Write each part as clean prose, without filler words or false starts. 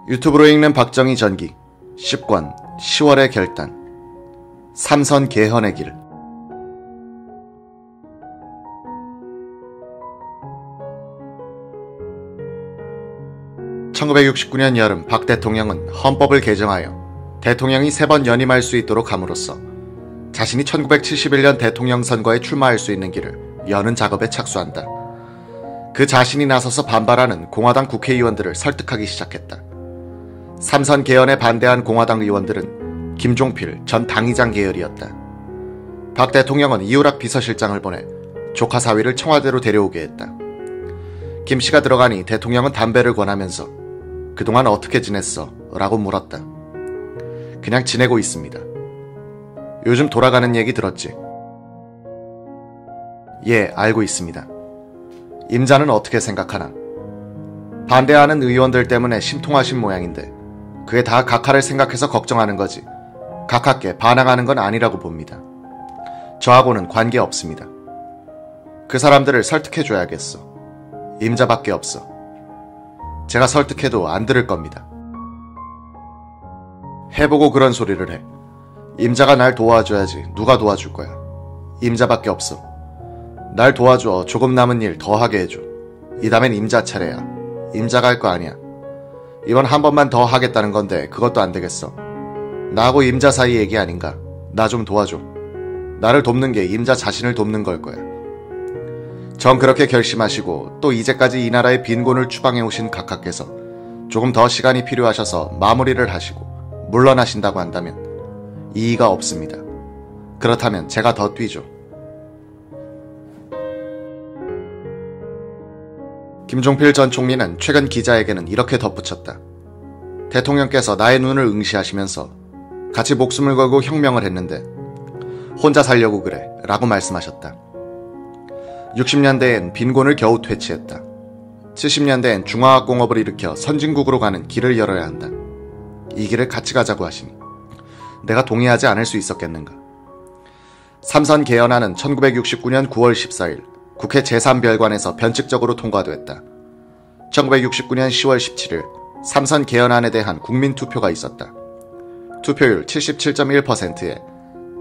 유튜브로 읽는 박정희 전기 10권 10월의 결단 삼선 개헌의 길. (1969년) 여름 박 대통령은 헌법을 개정하여 대통령이 3번 연임할 수 있도록 함으로써 자신이 1971년 대통령 선거에 출마할 수 있는 길을 여는 작업에 착수한다. 그 자신이 나서서 반발하는 공화당 국회의원들을 설득하기 시작했다. 삼선 개헌에 반대한 공화당 의원들은 김종필 전 당의장 계열이었다. 박 대통령은 이우락 비서실장을 보내 조카 사위를 청와대로 데려오게 했다. 김 씨가 들어가니 대통령은 담배를 권하면서 "그동안 어떻게 지냈어?" 라고 물었다. "그냥 지내고 있습니다." "요즘 돌아가는 얘기 들었지?" "예, 알고 있습니다." "임자는 어떻게 생각하나?" 반대하는 의원들 때문에 심통하신 모양인데 그게 다 각하를 생각해서 걱정하는 거지 각하께 반항하는 건 아니라고 봅니다. 저하고는 관계없습니다. 그 사람들을 설득해줘야겠어. 임자밖에 없어. 제가 설득해도 안 들을 겁니다. 해보고 그런 소리를 해. 임자가 날 도와줘야지 누가 도와줄 거야. 임자밖에 없어. 날 도와줘 조금 남은 일 더 하게 해줘. 이 다음엔 임자 차례야. 임자가 할 거 아니야. 이번 한 번만 더 하겠다는 건데 그것도 안 되겠어. 나하고 임자 사이 얘기 아닌가. 나 좀 도와줘. 나를 돕는 게 임자 자신을 돕는 걸 거야. 전 그렇게 결심하시고 또 이제까지 이 나라의 빈곤을 추방해 오신 각하께서 조금 더 시간이 필요하셔서 마무리를 하시고 물러나신다고 한다면 이의가 없습니다. 그렇다면 제가 더 뛰죠. 김종필 전 총리는 최근 기자에게는 이렇게 덧붙였다. 대통령께서 나의 눈을 응시하시면서 같이 목숨을 걸고 혁명을 했는데 혼자 살려고 그래 라고 말씀하셨다. 60년대엔 빈곤을 겨우 퇴치했다. 70년대엔 중화학공업을 일으켜 선진국으로 가는 길을 열어야 한다. 이 길을 같이 가자고 하시니 내가 동의하지 않을 수 있었겠는가. 삼선 개헌안은 1969년 9월 14일 국회 제3별관에서 변칙적으로 통과됐다. 1969년 10월 17일 삼선 개헌안에 대한 국민투표가 있었다. 투표율 77.1%에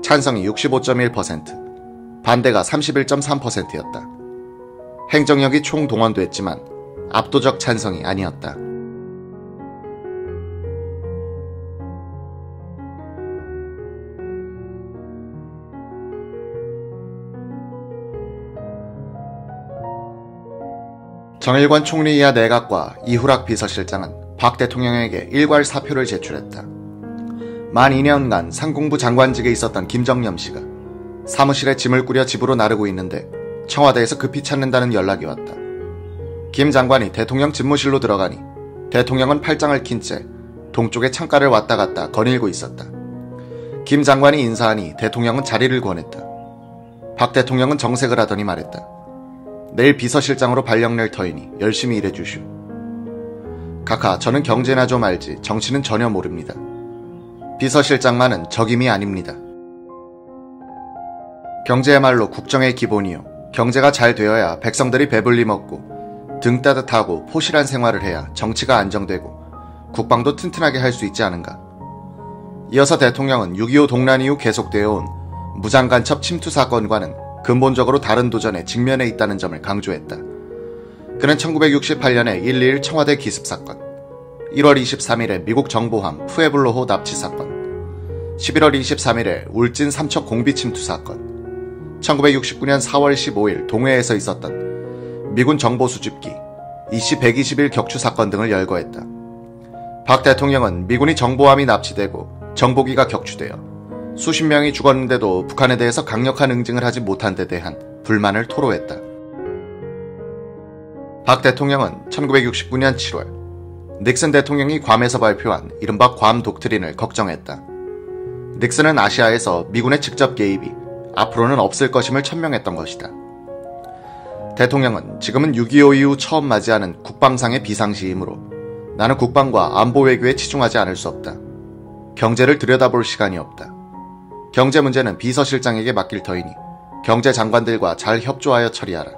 찬성이 65.1%, 반대가 31.3%였다. 행정력이 총동원됐지만 압도적 찬성이 아니었다. 정일관 총리 이하 내각과 이후락 비서실장은 박 대통령에게 일괄 사표를 제출했다. 만 2년간 상공부 장관직에 있었던 김정념 씨가 사무실에 짐을 꾸려 집으로 나르고 있는데 청와대에서 급히 찾는다는 연락이 왔다. 김 장관이 대통령 집무실로 들어가니 대통령은 팔짱을 낀 채 동쪽의 창가를 왔다 갔다 거닐고 있었다. 김 장관이 인사하니 대통령은 자리를 권했다. 박 대통령은 정색을 하더니 말했다. "내일 비서실장으로 발령 낼 터이니 열심히 일해주시오." 각하, 저는 경제나 좀 알지 정치는 전혀 모릅니다. 비서실장만은 적임이 아닙니다. 경제야말로 국정의 기본이요. 경제가 잘 되어야 백성들이 배불리 먹고 등 따뜻하고 포실한 생활을 해야 정치가 안정되고 국방도 튼튼하게 할 수 있지 않은가. 이어서 대통령은 6.25 동란 이후 계속되어 온 무장간첩 침투 사건과는 근본적으로 다른 도전에 직면해 있다는 점을 강조했다. 그는 1968년에 1.21 청와대 기습 사건, 1월 23일에 미국 정보함 푸에블로호 납치 사건, 11월 23일에 울진 삼척 공비 침투 사건, 1969년 4월 15일 동해에서 있었던 미군 정보 수집기 이씨 121 격추 사건 등을 열거했다. 박 대통령은 미군이 정보함이 납치되고 정보기가 격추되어 수십 명이 죽었는데도 북한에 대해서 강력한 응징을 하지 못한 데 대한 불만을 토로했다. 박 대통령은 1969년 7월 닉슨 대통령이 괌에서 발표한 이른바 괌 독트린을 걱정했다. 닉슨은 아시아에서 미군의 직접 개입이 앞으로는 없을 것임을 천명했던 것이다. 대통령은 지금은 6.25 이후 처음 맞이하는 국방상의 비상시이므로 나는 국방과 안보 외교에 치중하지 않을 수 없다. 경제를 들여다볼 시간이 없다. 경제 문제는 비서실장에게 맡길 터이니 경제장관들과 잘 협조하여 처리하라.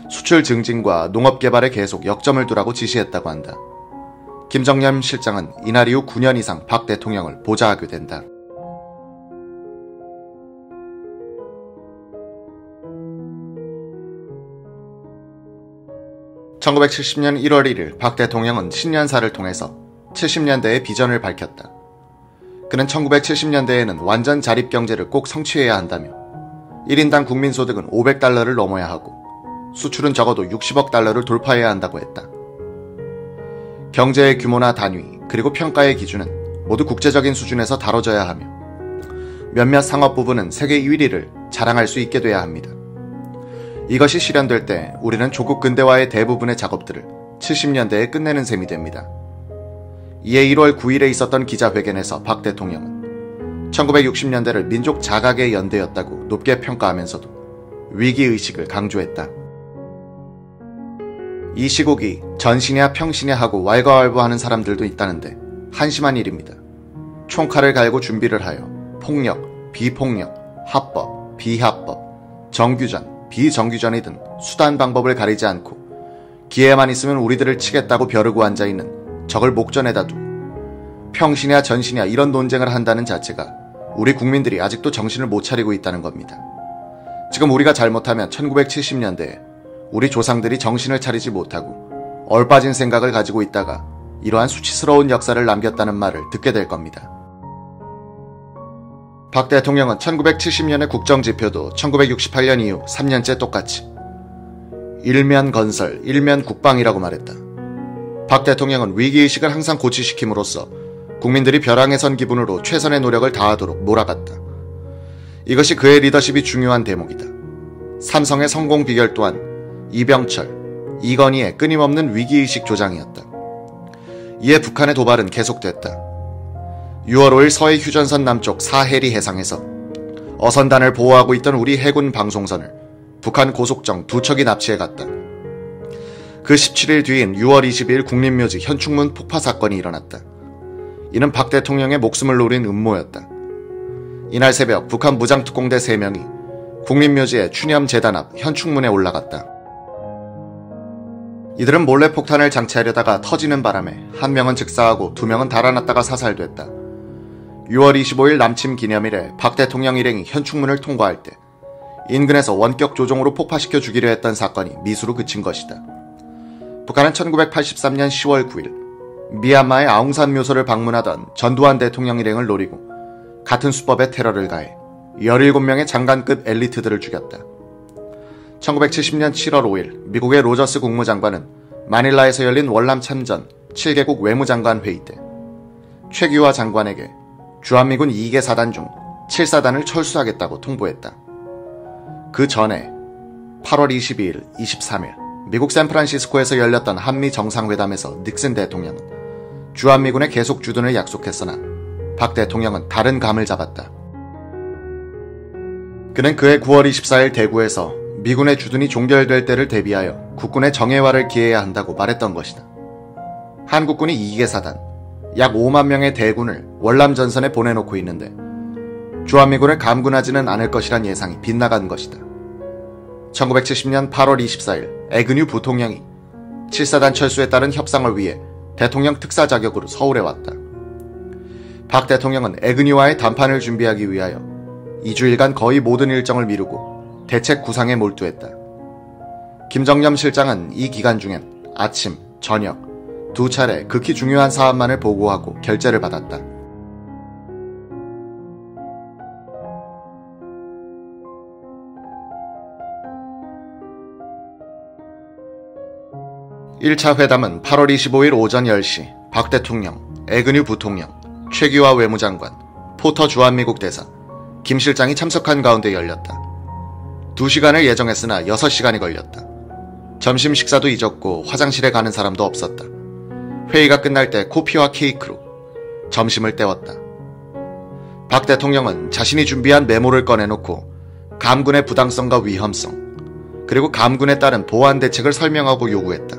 수출 증진과 농업 개발에 계속 역점을 두라고 지시했다고 한다. 김정남 실장은 이날 이후 9년 이상 박 대통령을 보좌하게 된다. (1970년 1월 1일) 박 대통령은 신년사를 통해서 70년대의 비전을 밝혔다. 그는 1970년대에는 완전 자립경제를 꼭 성취해야 한다며 1인당 국민소득은 $500를 넘어야 하고 수출은 적어도 $60억 달러를 돌파해야 한다고 했다. 경제의 규모나 단위 그리고 평가의 기준은 모두 국제적인 수준에서 다뤄져야 하며 몇몇 상업 부분은 세계 1위를 자랑할 수 있게 돼야 합니다. 이것이 실현될 때 우리는 조국 근대화의 대부분의 작업들을 70년대에 끝내는 셈이 됩니다. 이에 1월 9일에 있었던 기자회견에서 박 대통령은 1960년대를 민족 자각의 연대였다고 높게 평가하면서도 위기의식을 강조했다. 이 시국이 전시냐 평시냐 하고 왈가왈부하는 사람들도 있다는데 한심한 일입니다. 총칼을 갈고 준비를 하여 폭력, 비폭력, 합법, 비합법, 정규전, 비정규전이든 수단 방법을 가리지 않고 기회만 있으면 우리들을 치겠다고 벼르고 앉아있는 적을 목전에다 두고 평시냐 전시냐 이런 논쟁을 한다는 자체가 우리 국민들이 아직도 정신을 못 차리고 있다는 겁니다. 지금 우리가 잘못하면 1970년대에 우리 조상들이 정신을 차리지 못하고 얼빠진 생각을 가지고 있다가 이러한 수치스러운 역사를 남겼다는 말을 듣게 될 겁니다. 박 대통령은 1970년의 국정지표도 1968년 이후 3년째 똑같이 일면 건설, 일면 국방이라고 말했다. 박 대통령은 위기의식을 항상 고취시킴으로써 국민들이 벼랑에 선 기분으로 최선의 노력을 다하도록 몰아갔다. 이것이 그의 리더십이 중요한 대목이다. 삼성의 성공 비결 또한 이병철, 이건희의 끊임없는 위기의식 조장이었다. 이에 북한의 도발은 계속됐다. 6월 5일 서해 휴전선 남쪽 사해리 해상에서 어선단을 보호하고 있던 우리 해군 방송선을 북한 고속정 2척이 납치해갔다. 그 17일 뒤인 6월 22일 국립묘지 현충문 폭파 사건이 일어났다. 이는 박 대통령의 목숨을 노린 음모였다. 이날 새벽 북한 무장특공대 3명이 국립묘지의 추념 재단 앞 현충문에 올라갔다. 이들은 몰래 폭탄을 장치하려다가 터지는 바람에 한 명은 즉사하고 2명은 달아났다가 사살됐다. 6월 25일 남침 기념일에 박 대통령 일행이 현충문을 통과할 때 인근에서 원격 조종으로 폭파시켜 주기로 했던 사건이 미수로 그친 것이다. 북한은 1983년 10월 9일 미얀마의 아웅산 묘소를 방문하던 전두환 대통령 일행을 노리고 같은 수법의 테러를 가해 17명의 장관급 엘리트들을 죽였다. 1970년 7월 5일 미국의 로저스 국무장관은 마닐라에서 열린 월남 참전 7개국 외무장관 회의 때 최규하 장관에게 주한미군 2개 사단 중 7사단을 철수하겠다고 통보했다. 그 전에 8월 22일, 23일 미국 샌프란시스코에서 열렸던 한미 정상회담에서 닉슨 대통령은 주한미군의 계속 주둔을 약속했으나 박 대통령은 다른 감을 잡았다. 그는 그해 9월 24일 대구에서 미군의 주둔이 종결될 때를 대비하여 국군의 정예화를 기해야 한다고 말했던 것이다. 한국군이 2개 사단, 약 5만 명의 대군을 월남 전선에 보내놓고 있는데 주한미군을 감군하지는 않을 것이란 예상이 빗나간 것이다. 1970년 8월 24일 애그뉴 부통령이 7사단 철수에 따른 협상을 위해 대통령 특사 자격으로 서울에 왔다. 박 대통령은 애그뉴와의談판을 준비하기 위하여 2주일간 거의 모든 일정을 미루고 대책 구상에 몰두했다. 김정남 실장은 이 기간 중엔 아침, 저녁 2차례 극히 중요한 사안만을 보고하고 결재를 받았다. (1차) 회담은 8월 25일 오전 10시 박 대통령, 애그뉴 부통령, 최규하 외무장관, 포터 주한미국 대사, 김 실장이 참석한 가운데 열렸다. 2시간을 예정했으나 6시간이 걸렸다. 점심 식사도 잊었고 화장실에 가는 사람도 없었다. 회의가 끝날 때 코피와 케이크로 점심을 때웠다. 박 대통령은 자신이 준비한 메모를 꺼내놓고 감군의 부당성과 위험성, 그리고 감군에 따른 보완 대책을 설명하고 요구했다.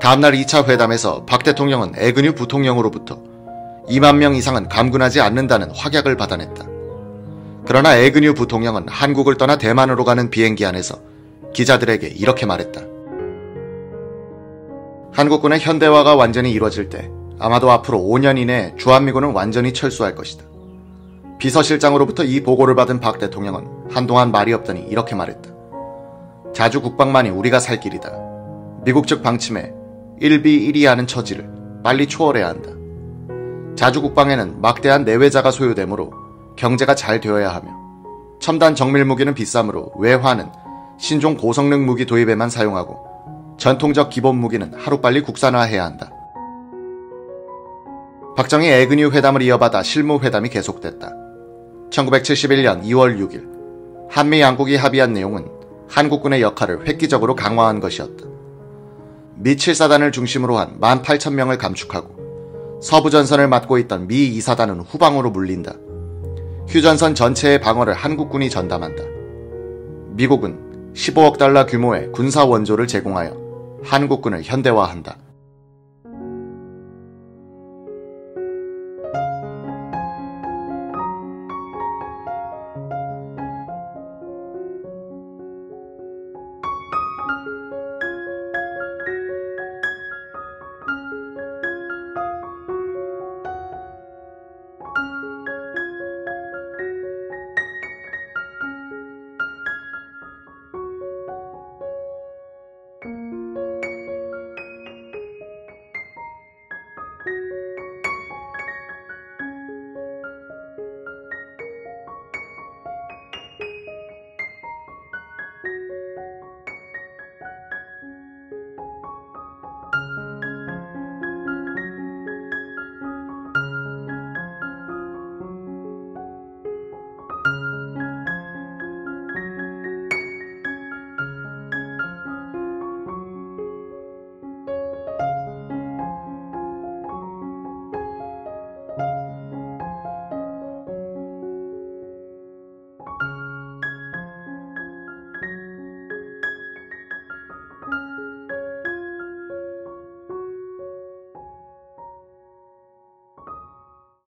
다음날 2차 회담에서 박 대통령은 애그뉴 부통령으로부터 2만 명 이상은 감군하지 않는다는 확약을 받아냈다. 그러나 애그뉴 부통령은 한국을 떠나 대만으로 가는 비행기 안에서 기자들에게 이렇게 말했다. 한국군의 현대화가 완전히 이루어질 때 아마도 앞으로 5년 이내에 주한미군은 완전히 철수할 것이다. 비서실장으로부터 이 보고를 받은 박 대통령은 한동안 말이 없더니 이렇게 말했다. 자주 국방만이 우리가 살 길이다. 미국 측 방침에 1비1이하는 처지를 빨리 초월해야 한다. 자주 국방에는 막대한 내외자가 소요되므로 경제가 잘 되어야 하며 첨단 정밀 무기는 비싸므로 외화는 신종 고성능 무기 도입에만 사용하고 전통적 기본 무기는 하루빨리 국산화해야 한다. 박정희 에그뉴 회담을 이어받아 실무회담이 계속됐다. 1971년 2월 6일 한미 양국이 합의한 내용은 한국군의 역할을 획기적으로 강화한 것이었다. 미 7사단을 중심으로 한 18,000명을 감축하고 서부전선을 맡고 있던 미 2사단은 후방으로 물린다. 휴전선 전체의 방어를 한국군이 전담한다. 미국은 15억 달러 규모의 군사 원조를 제공하여 한국군을 현대화한다.